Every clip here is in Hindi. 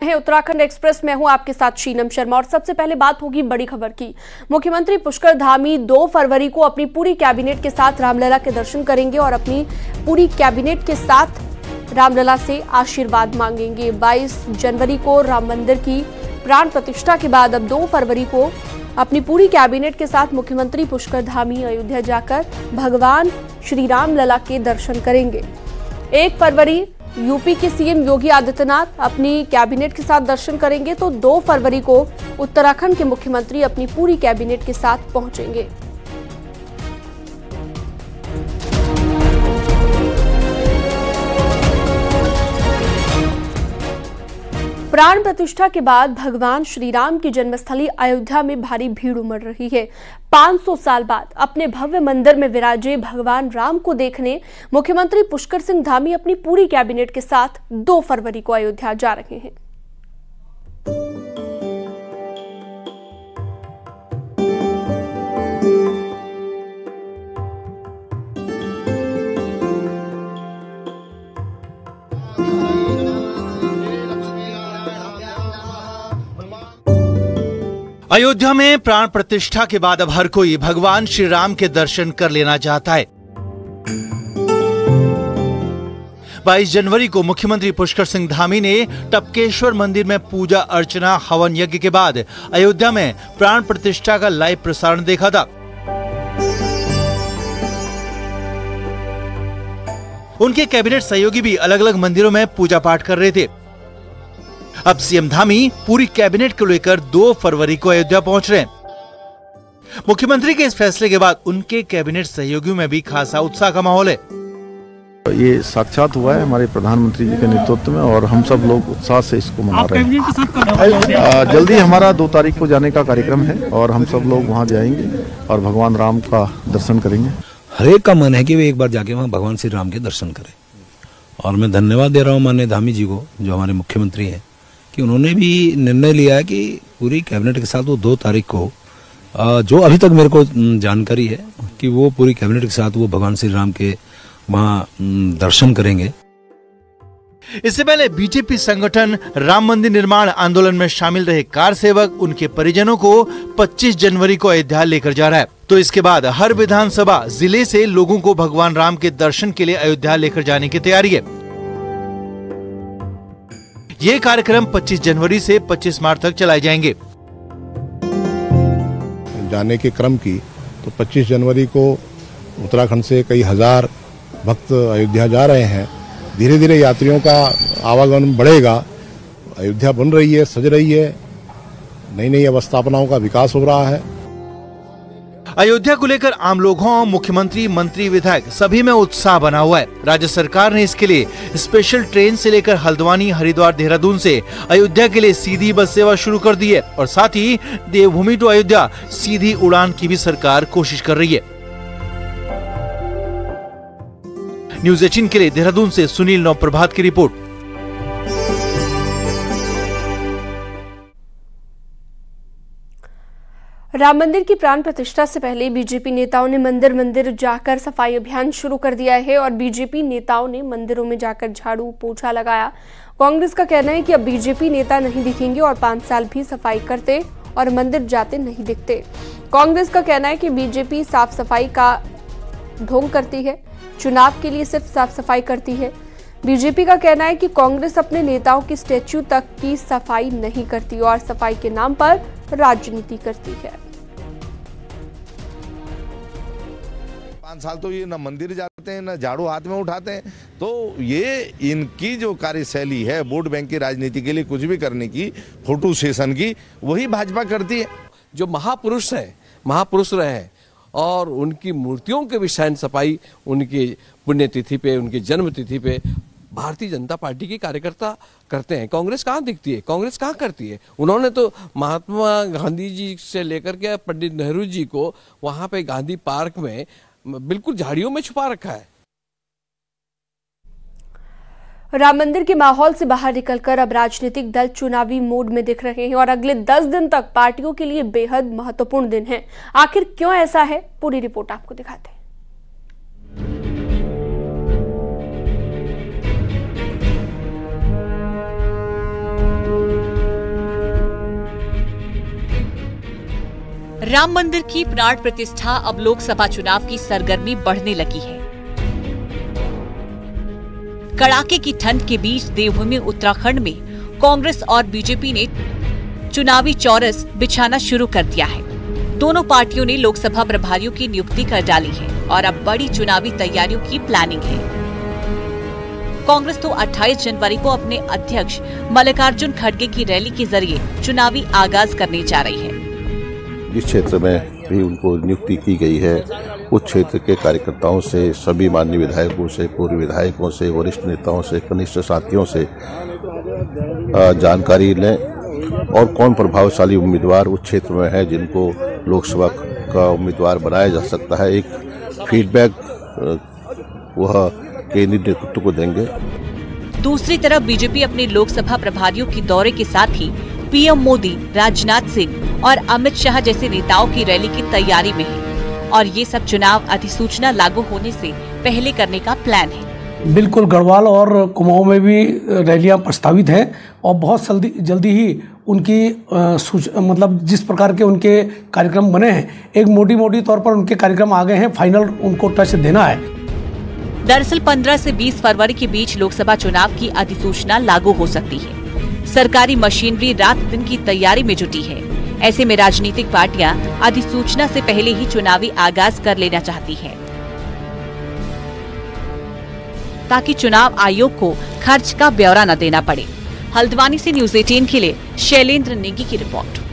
है उत्तराखंड एक्सप्रेस में हूं आपके साथ शीनम शर्मा। और सबसे पहले बात होगी बड़ी खबर की। मुख्यमंत्री पुष्कर धामी 2 फरवरी को अपनी पूरी कैबिनेट के साथ रामलला के दर्शन करेंगे और अपनी पूरी कैबिनेट के साथ रामलला से आशीर्वाद मांगेंगे। 22 जनवरी को राम मंदिर की प्राण प्रतिष्ठा के बाद अब 2 फरवरी को अपनी पूरी कैबिनेट के साथ मुख्यमंत्री पुष्कर धामी अयोध्या जाकर भगवान श्री रामलला के दर्शन करेंगे। 1 फरवरी यूपी के सीएम योगी आदित्यनाथ अपनी कैबिनेट के साथ दर्शन करेंगे तो 2 फरवरी को उत्तराखंड के मुख्यमंत्री अपनी पूरी कैबिनेट के साथ पहुंचेंगे। प्राण प्रतिष्ठा के बाद भगवान श्री राम की जन्मस्थली अयोध्या में भारी भीड़ उमड़ रही है। 500 साल बाद अपने भव्य मंदिर में विराजे भगवान राम को देखने मुख्यमंत्री पुष्कर सिंह धामी अपनी पूरी कैबिनेट के साथ 2 फरवरी को अयोध्या जा रहे हैं। अयोध्या में प्राण प्रतिष्ठा के बाद अब हर कोई भगवान श्री राम के दर्शन कर लेना चाहता है। 22 जनवरी को मुख्यमंत्री पुष्कर सिंह धामी ने टपकेश्वर मंदिर में पूजा अर्चना हवन यज्ञ के बाद अयोध्या में प्राण प्रतिष्ठा का लाइव प्रसारण देखा था। उनके कैबिनेट सहयोगी भी अलग अलग मंदिरों में पूजा पाठ कर रहे थे। अब सीएम धामी पूरी कैबिनेट को लेकर 2 फरवरी को अयोध्या पहुंच रहे हैं। मुख्यमंत्री के इस फैसले के बाद उनके कैबिनेट सहयोगियों में भी खासा उत्साह का माहौल है। ये साक्षात हुआ है हमारे प्रधानमंत्री जी के नेतृत्व में और हम सब लोग उत्साह से इसको मना रहे हैं। जल्दी हमारा 2 तारीख को जाने का कार्यक्रम है और हम सब लोग वहां जाएंगे और भगवान राम का दर्शन करेंगे। हर एक का मन है कि वे एक बार जाके वहाँ भगवान श्री राम के दर्शन करें। और मैं धन्यवाद दे रहा हूँ माननीय धामी जी को, जो हमारे मुख्यमंत्री हैं, कि उन्होंने भी निर्णय लिया है कि पूरी कैबिनेट के साथ वो 2 तारीख को, जो अभी तक मेरे को जानकारी है कि वो पूरी कैबिनेट के साथ वो भगवान श्री राम के वहाँ दर्शन करेंगे। इससे पहले बीजेपी संगठन राम मंदिर निर्माण आंदोलन में शामिल रहे कार सेवक उनके परिजनों को 25 जनवरी को अयोध्या लेकर जा रहा है। तो इसके बाद हर विधानसभा जिले से लोगों को भगवान राम के दर्शन के लिए अयोध्या लेकर जाने की तैयारी है। ये कार्यक्रम 25 जनवरी से 25 मार्च तक चलाए जाएंगे। जाने के क्रम की तो 25 जनवरी को उत्तराखंड से कई हजार भक्त अयोध्या जा रहे हैं। धीरे धीरे यात्रियों का आवागमन बढ़ेगा। अयोध्या बन रही है, सज रही है, नई नई अवस्थापनाओं का विकास हो रहा है। अयोध्या को लेकर आम लोगों, मुख्यमंत्री, मंत्री, विधायक सभी में उत्साह बना हुआ है। राज्य सरकार ने इसके लिए स्पेशल ट्रेन से लेकर हल्द्वानी, हरिद्वार, देहरादून से अयोध्या के लिए सीधी बस सेवा शुरू कर दी है और साथ ही देवभूमि टू अयोध्या सीधी उड़ान की भी सरकार कोशिश कर रही है। न्यूज़ 18 के लिए देहरादून से सुनील नवप्रभात की रिपोर्ट। राम मंदिर की प्राण प्रतिष्ठा से पहले बीजेपी नेताओं ने मंदिर मंदिर जाकर सफाई अभियान शुरू कर दिया है और बीजेपी नेताओं ने मंदिरों में जाकर झाड़ू पोछा लगाया। कांग्रेस का कहना है कि अब बीजेपी नेता नहीं दिखेंगे और 5 साल भी सफाई करते और मंदिर जाते नहीं दिखते। कांग्रेस का कहना है कि बीजेपी साफ सफाई का ढोंग करती है, चुनाव के लिए सिर्फ साफ सफाई करती है। बीजेपी का कहना है कि कांग्रेस अपने नेताओं की स्टैच्यू तक की सफाई नहीं करती और सफाई के नाम पर राजनीति करती है। 5 साल तो ये न मंदिर जाते हैं, न झाड़ू हाथ में उठाते हैं। तो ये इनकी जो कार्यशैली है वोट बैंक की राजनीति के लिए कुछ भी करने की, फोटो सेशन की, वही भाजपा करती है। जो महापुरुष है, महापुरुष रहे हैं और उनकी मूर्तियों के भी शयन सफाई उनकी पुण्यतिथि पे, उनकी जन्म तिथि पे भारतीय जनता पार्टी के कार्यकर्ता करते हैं। कांग्रेस कहाँ दिखती है, कांग्रेस कहाँ करती है। उन्होंने तो महात्मा गांधी जी से लेकर के पंडित नेहरू जी को वहां पे गांधी पार्क में बिल्कुल झाड़ियों में छुपा रखा है। राम मंदिर के माहौल से बाहर निकलकर अब राजनीतिक दल चुनावी मोड में दिख रहे हैं और अगले 10 दिन तक पार्टियों के लिए बेहद महत्वपूर्ण दिन है। आखिर क्यों ऐसा है, पूरी रिपोर्ट आपको दिखाते हैं। राम मंदिर की प्राण प्रतिष्ठा अब लोकसभा चुनाव की सरगर्मी बढ़ने लगी है। कड़ाके की ठंड के बीच देवभूमि उत्तराखंड में कांग्रेस और बीजेपी ने चुनावी चौरस बिछाना शुरू कर दिया है। दोनों पार्टियों ने लोकसभा प्रभारियों की नियुक्ति कर डाली है और अब बड़ी चुनावी तैयारियों की प्लानिंग है। कांग्रेस तो 28 जनवरी को अपने अध्यक्ष मल्लिकार्जुन खड़गे की रैली के जरिए चुनावी आगाज करने जा रही है। जिस क्षेत्र में भी उनको नियुक्ति की गई है उस क्षेत्र के कार्यकर्ताओं से, सभी माननीय विधायकों से, पूर्व विधायकों से, वरिष्ठ नेताओं से, कनिष्ठ साथियों से जानकारी लें और कौन प्रभावशाली उम्मीदवार उस क्षेत्र में है जिनको लोकसभा का उम्मीदवार बनाया जा सकता है। एक फीडबैक वह केंद्रीय नेतृत्व को देंगे। दूसरी तरफ बीजेपी अपने लोकसभा प्रभारियों के दौरे के साथ ही पीएम मोदी, राजनाथ सिंह और अमित शाह जैसे नेताओं की रैली की तैयारी में है और ये सब चुनाव अधिसूचना लागू होने से पहले करने का प्लान है। बिल्कुल, गढ़वाल और कुमाऊं में भी रैलियां प्रस्तावित हैं और बहुत जल्दी ही उनकी मतलब जिस प्रकार के उनके कार्यक्रम बने हैं, एक मोटी तौर पर उनके कार्यक्रम आ गए हैं, फाइनल उनको टच देना है। दरअसल 15 से 20 फरवरी के बीच लोकसभा चुनाव की अधिसूचना लागू हो सकती है। सरकारी मशीनरी रात दिन की तैयारी में जुटी है। ऐसे में राजनीतिक पार्टियां अधिसूचना से पहले ही चुनावी आगाज कर लेना चाहती हैं, ताकि चुनाव आयोग को खर्च का ब्यौरा न देना पड़े। हल्द्वानी से न्यूज़ 18 के लिए शैलेंद्र नेगी की रिपोर्ट।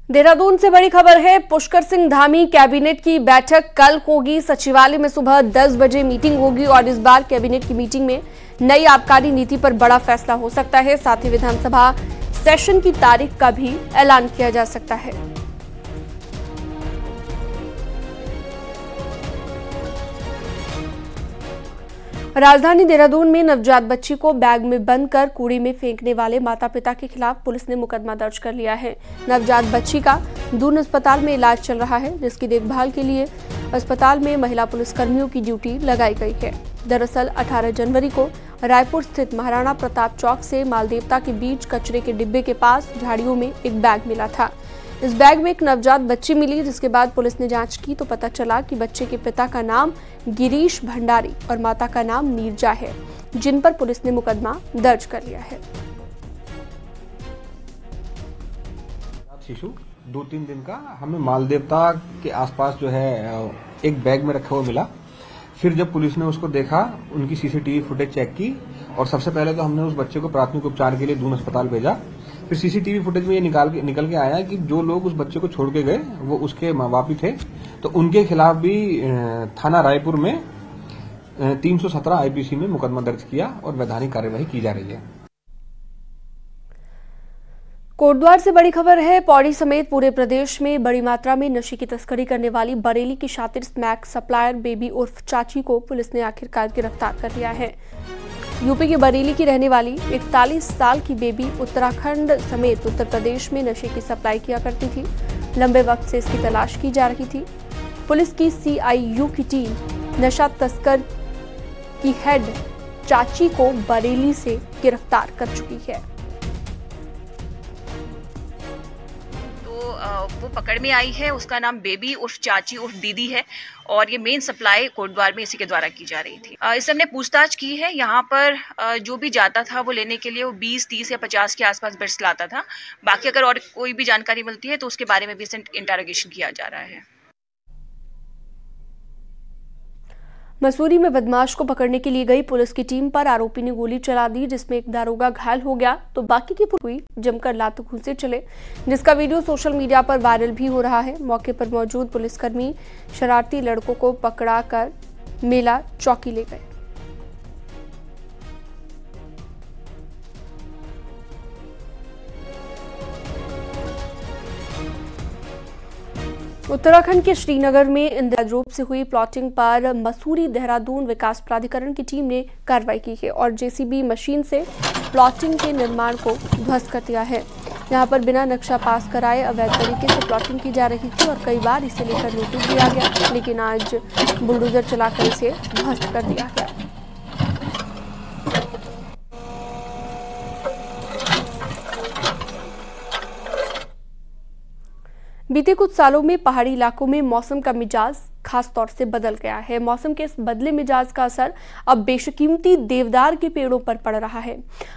देहरादून से बड़ी खबर है, पुष्कर सिंह धामी कैबिनेट की बैठक कल होगी। सचिवालय में सुबह 10 बजे मीटिंग होगी और इस बार कैबिनेट की मीटिंग में नई आबकारी नीति पर बड़ा फैसला हो सकता है। साथ ही विधानसभा सेशन की तारीख का भी ऐलान किया जा सकता है। राजधानी देहरादून में नवजात बच्ची को बैग में बंद कर कूड़े में फेंकने वाले माता पिता के खिलाफ पुलिस ने मुकदमा दर्ज कर लिया है। नवजात बच्ची का दून अस्पताल में इलाज चल रहा है, जिसकी देखभाल के लिए अस्पताल में महिला पुलिसकर्मियों की ड्यूटी लगाई गई है। दरअसल 18 जनवरी को रायपुर स्थित महाराणा प्रताप चौक से मालदेवता के बीच कचरे के डिब्बे के पास झाड़ियों में एक बैग मिला था। इस बैग में एक नवजात बच्ची मिली, जिसके बाद पुलिस ने जांच की तो पता चला कि बच्चे के पिता का नाम गिरीश भंडारी और माता का नाम नीरजा है, जिन पर पुलिस ने मुकदमा दर्ज कर लिया है। शिशु 2-3 दिन का हमें मालदेवता के आसपास जो है एक बैग में रखा हुआ मिला। फिर जब पुलिस ने उसको देखा, उनकी सीसीटीवी फुटेज चेक की और सबसे पहले तो हमने उस बच्चे को प्राथमिक उपचार के लिए दून अस्पताल भेजा। फिर सीसीटीवी फुटेज में ये निकल के आया कि जो लोग उस बच्चे को छोड़ के गए वो उसके माँ बाप ही थे, तो उनके खिलाफ भी थाना रायपुर में 317 आईपीसी में मुकदमा दर्ज किया और वैधानिक कार्यवाही की जा रही है। कोटद्वार से बड़ी खबर है, पौड़ी समेत पूरे प्रदेश में बड़ी मात्रा में नशे की तस्करी करने वाली बरेली की शातिर स्मैक सप्लायर बेबी उर्फ चाची को पुलिस ने आखिरकार गिरफ्तार कर लिया है। यूपी के बरेली की रहने वाली 41 साल की बेबी उत्तराखंड समेत उत्तर प्रदेश में नशे की सप्लाई किया करती थी। लंबे वक्त से इसकी तलाश की जा रही थी। पुलिस की सीआईयू की टीम नशा तस्कर की हेड चाची को बरेली से गिरफ्तार कर चुकी है। वो पकड़ में आई है, उसका नाम बेबी उर्फ चाची उर्फ दीदी है और ये मेन सप्लाई कोटद्वार में इसी के द्वारा की जा रही थी। इससे हमने पूछताछ की है। यहाँ पर जो भी जाता था वो लेने के लिए वो 20, 30 या 50 के आसपास बिट्स लाता था। बाकी अगर और कोई भी जानकारी मिलती है तो उसके बारे में भी इंटरोगेशन किया जा रहा है। मसूरी में बदमाश को पकड़ने के लिए गई पुलिस की टीम पर आरोपी ने गोली चला दी, जिसमें एक दारोगा घायल हो गया तो बाकी की हुई जमकर लात घूंसे चले, जिसका वीडियो सोशल मीडिया पर वायरल भी हो रहा है। मौके पर मौजूद पुलिसकर्मी शरारती लड़कों को पकड़ा कर मेला चौकी ले गए। उत्तराखंड के श्रीनगर में इंद्रद्रोप से हुई प्लॉटिंग पर मसूरी देहरादून विकास प्राधिकरण की टीम ने कार्रवाई की है और जेसीबी मशीन से प्लॉटिंग के निर्माण को ध्वस्त कर दिया है। यहां पर बिना नक्शा पास कराए अवैध तरीके से प्लॉटिंग की जा रही थी और कई बार इसे लेकर नोटिस दिया गया, लेकिन आज बुलडोजर चलाकर इसे ध्वस्त कर दिया गया। बीते कुछ सालों में पहाड़ी इलाकों में मौसम का मिजाज खास तौर से बदल गया है। मौसम के इस बदले मिजाज का असर अब बेशकीमती देवदार के पेड़ों पर पड़ रहा है।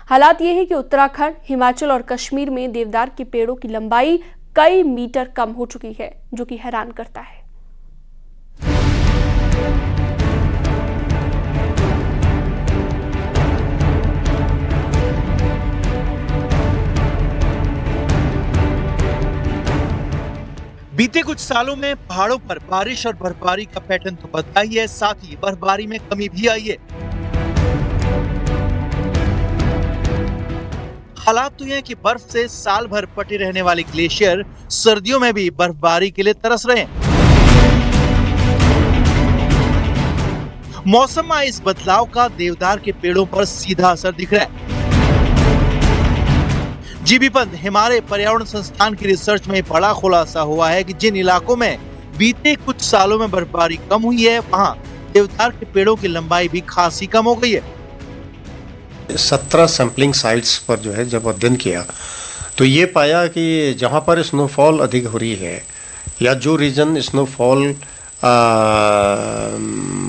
हालात ये है कि उत्तराखंड, हिमाचल और कश्मीर में देवदार के पेड़ों की लंबाई कई मीटर कम हो चुकी है, जो कि हैरान करता है। बीते कुछ सालों में पहाड़ों पर बारिश और बर्फबारी का पैटर्न तो बदला ही है, साथ ही बर्फबारी में कमी भी आई है। हालात तो यह है कि बर्फ से साल भर पटे रहने वाले ग्लेशियर सर्दियों में भी बर्फबारी के लिए तरस रहे हैं। मौसम में इस बदलाव का देवदार के पेड़ों पर सीधा असर दिख रहा है। जीबी पंत हिमालय पर्यावरण संस्थान की रिसर्च में बड़ा खुलासा हुआ है कि जिन इलाकों में बीते कुछ सालों में बर्फबारी कम हुई है, वहां देवदार के पेड़ों की लंबाई भी खासी कम हो गई है। 17 सैंपलिंग साइट्स पर जो है जब अध्ययन किया तो ये पाया कि जहां पर स्नोफॉल अधिक हो रही है या जो रीजन स्नोफॉल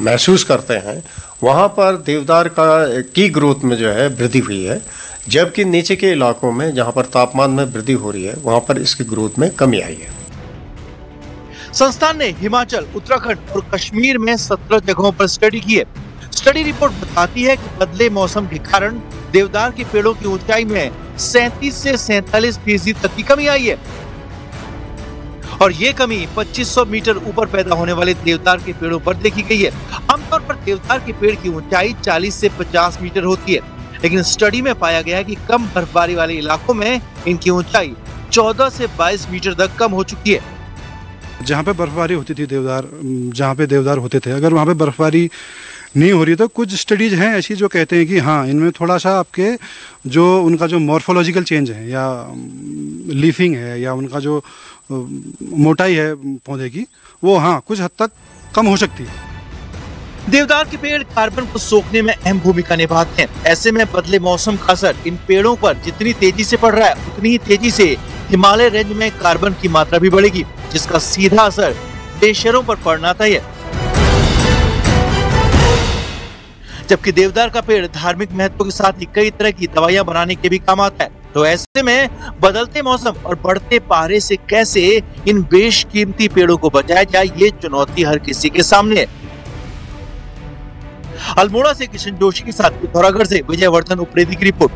महसूस करते हैं, वहां पर देवदार की ग्रोथ में जो है वृद्धि हुई है, जबकि नीचे के इलाकों में जहां पर तापमान में वृद्धि हो रही है, वहां पर इसकी ग्रोथ में कमी आई है। संस्थान ने हिमाचल, उत्तराखंड और कश्मीर में 17 जगहों पर स्टडी की है। स्टडी रिपोर्ट बताती है कि बदले मौसम के कारण देवदार के पेड़ों की ऊंचाई में 37 से 47% तक की कमी आई है और ये कमी 2500 मीटर ऊपर पैदा होने वाले देवदार के पेड़ों पर देखी गई है। आमतौर पर देवदार के पेड़ की ऊंचाई 40 से 50 मीटर होती है, लेकिन स्टडी में पाया गया है कि कम बर्फबारी वाले इलाकों में इनकी ऊंचाई 14 से 22 मीटर तक कम हो चुकी है। जहाँ पे बर्फबारी होती थी जहाँ पे देवदार होते थे, अगर वहाँ पे बर्फबारी नहीं हो रही तो कुछ स्टडीज हैं ऐसी जो कहते हैं कि हाँ, इनमें थोड़ा सा आपके जो उनका जो मॉर्फोलॉजिकल चेंज है या लीफिंग है या उनका जो मोटाई है पौधे की, वो हाँ कुछ हद तक कम हो सकती है। देवदार के पेड़ कार्बन को सोखने में अहम भूमिका निभाते हैं। ऐसे में बदले मौसम का असर इन पेड़ों पर जितनी तेजी से पड़ रहा है, उतनी ही तेजी से हिमालय रेंज में कार्बन की मात्रा भी बढ़ेगी, जिसका सीधा असर ग्लेशियरों पर पड़ना तय है। जबकि देवदार का पेड़ धार्मिक महत्व के साथ ही कई तरह की दवाइयां बनाने के भी काम आता है, तो ऐसे में बदलते मौसम और बढ़ते पारे से कैसे इन बेशकीमती पेड़ों को बचाया जाए, ये चुनौती हर किसी के सामने है। अल्मोड़ा से किशन जोशी के साथ पिथौरागढ़ से विजयवर्धन उप्रेती की रिपोर्ट।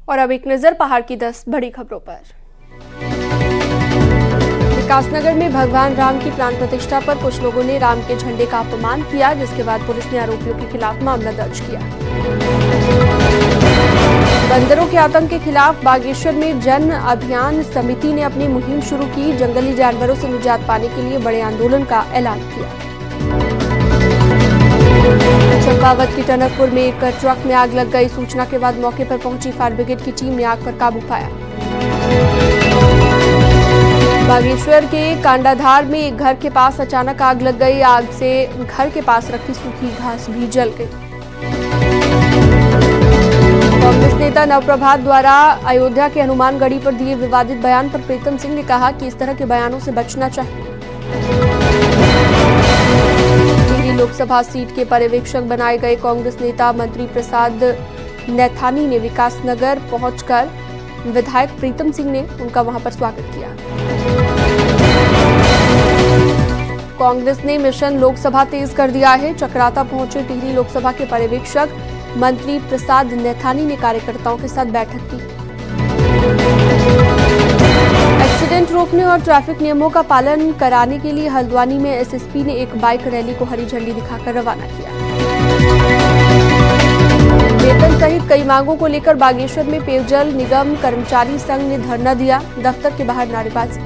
और अब एक नजर पहाड़ की 10 बड़ी खबरों पर। विकासनगर में भगवान राम की प्राण प्रतिष्ठा पर कुछ लोगों ने राम के झंडे का अपमान किया, जिसके बाद पुलिस ने आरोपियों के खिलाफ मामला दर्ज किया। बंदरों के आतंक के खिलाफ बागेश्वर में जन अभियान समिति ने अपनी मुहिम शुरू की। जंगली जानवरों से निजात पाने के लिए बड़े आंदोलन का ऐलान किया। चंपावत की टनकपुर में एक ट्रक में आग लग गई। सूचना के बाद मौके पर पहुंची फायर ब्रिगेड की टीम ने आग पर काबू पाया। बागेश्वर के कांडाधार में एक घर के पास अचानक आग लग गई। आग से घर के पास रखी सूखी घास भी जल गई। कांग्रेस नेता नवप्रभात द्वारा अयोध्या के हनुमानगढ़ी पर दिए विवादित बयान पर प्रीतम सिंह ने कहा कि इस तरह के बयानों से बचना चाहिए। टिहरी लोकसभा सीट के पर्यवेक्षक बनाए गए कांग्रेस नेता मंत्री प्रसाद नैथानी ने विकासनगर पहुंचकर विधायक प्रीतम सिंह ने उनका वहां पर स्वागत किया। कांग्रेस ने मिशन लोकसभा तेज कर दिया है। चक्राता पहुंचे टिहरी लोकसभा के पर्यवेक्षक मंत्री प्रसाद नैथानी ने कार्यकर्ताओं के साथ बैठक की। एक्सीडेंट रोकने और ट्रैफिक नियमों का पालन कराने के लिए हल्द्वानी में एसएसपी ने एक बाइक रैली को हरी झंडी दिखाकर रवाना किया। वेतन सहित कई मांगों को लेकर बागेश्वर में पेयजल निगम कर्मचारी संघ ने धरना दिया। दफ्तर के बाहर नारेबाजी।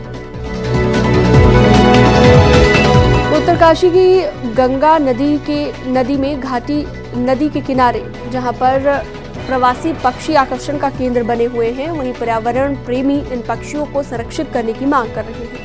उत्तरकाशी की गंगा नदी में घाटी नदी के किनारे जहां पर प्रवासी पक्षी आकर्षण का केंद्र बने हुए हैं, वहीं पर्यावरण प्रेमी इन पक्षियों को संरक्षित करने की मांग कर रहे हैं।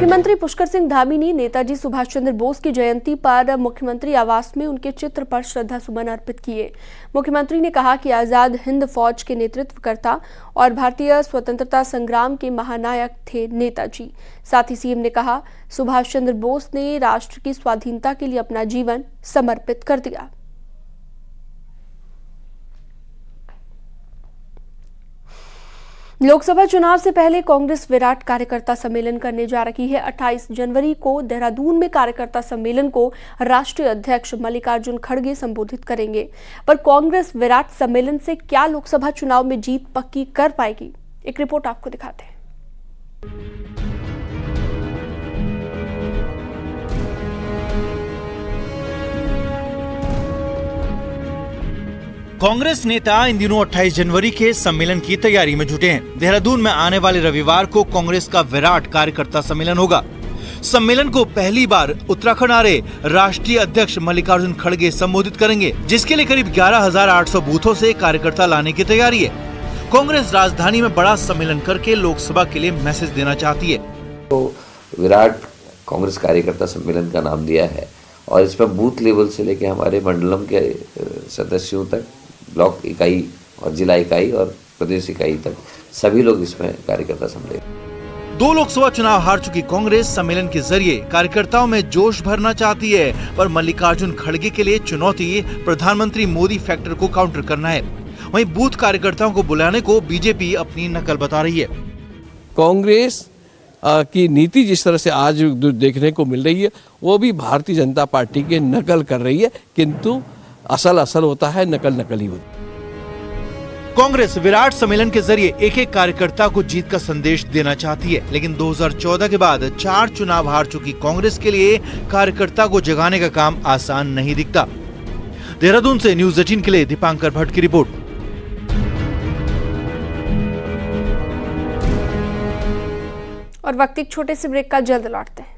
वन मंत्री पुष्कर सिंह धामी ने नेताजी सुभाष चंद्र बोस की जयंती पर मुख्यमंत्री आवास में उनके चित्र पर श्रद्धा सुमन अर्पित किए। मुख्यमंत्री ने कहा कि आजाद हिंद फौज के नेतृत्वकर्ता और भारतीय स्वतंत्रता संग्राम के महानायक थे नेताजी। साथ ही सीएम ने कहा, सुभाष चंद्र बोस ने राष्ट्र की स्वाधीनता के लिए अपना जीवन समर्पित कर दिया। लोकसभा चुनाव से पहले कांग्रेस विराट कार्यकर्ता सम्मेलन करने जा रही है। 28 जनवरी को देहरादून में कार्यकर्ता सम्मेलन को राष्ट्रीय अध्यक्ष मल्लिकार्जुन खड़गे संबोधित करेंगे। पर कांग्रेस विराट सम्मेलन से क्या लोकसभा चुनाव में जीत पक्की कर पाएगी? एक रिपोर्ट आपको दिखाते हैं। कांग्रेस नेता इन दिनों 28 जनवरी के सम्मेलन की तैयारी में जुटे हैं। देहरादून में आने वाले रविवार को कांग्रेस का विराट कार्यकर्ता सम्मेलन होगा। सम्मेलन को पहली बार उत्तराखंड आ रहे राष्ट्रीय अध्यक्ष मल्लिकार्जुन खड़गे संबोधित करेंगे, जिसके लिए करीब 11,800 बूथों से कार्यकर्ता लाने की तैयारी है। कांग्रेस राजधानी में बड़ा सम्मेलन करके लोकसभा के लिए मैसेज देना चाहती है। तो विराट कांग्रेस कार्यकर्ता सम्मेलन का नाम दिया है और इसमें बूथ लेवल से लेकर हमारे मंडलम के सदस्यों तक, ब्लॉक इकाई और जिला इकाई और प्रदेश इकाई तक सभी लोग इसमें कार्यकर्ता सम्मेलन। 2 लोकसभा चुनाव हार चुकी कांग्रेस सम्मेलन के जरिए कार्यकर्ताओं में जोश भरना चाहती है, पर मल्लिकार्जुन खड़गे के लिए चुनौती प्रधानमंत्री मोदी फैक्टर को काउंटर करना है। वहीं बूथ कार्यकर्ताओं को बुलाने को बीजेपी अपनी नकल बता रही है। कांग्रेस की नीति जिस तरह से आज देखने को मिल रही है, वो भी भारतीय जनता पार्टी के नकल कर रही है, किंतु असल होता है, नकल ही होती। कांग्रेस विराट सम्मेलन के जरिए एक एक कार्यकर्ता को जीत का संदेश देना चाहती है, लेकिन 2014 के बाद 4 चुनाव हार चुकी कांग्रेस के लिए कार्यकर्ता को जगाने का काम आसान नहीं दिखता। देहरादून से न्यूज़ 18 के लिए दीपांकर भट्ट की रिपोर्ट। और वक्त एक छोटे से ब्रेक का, जल्द लौटते हैं।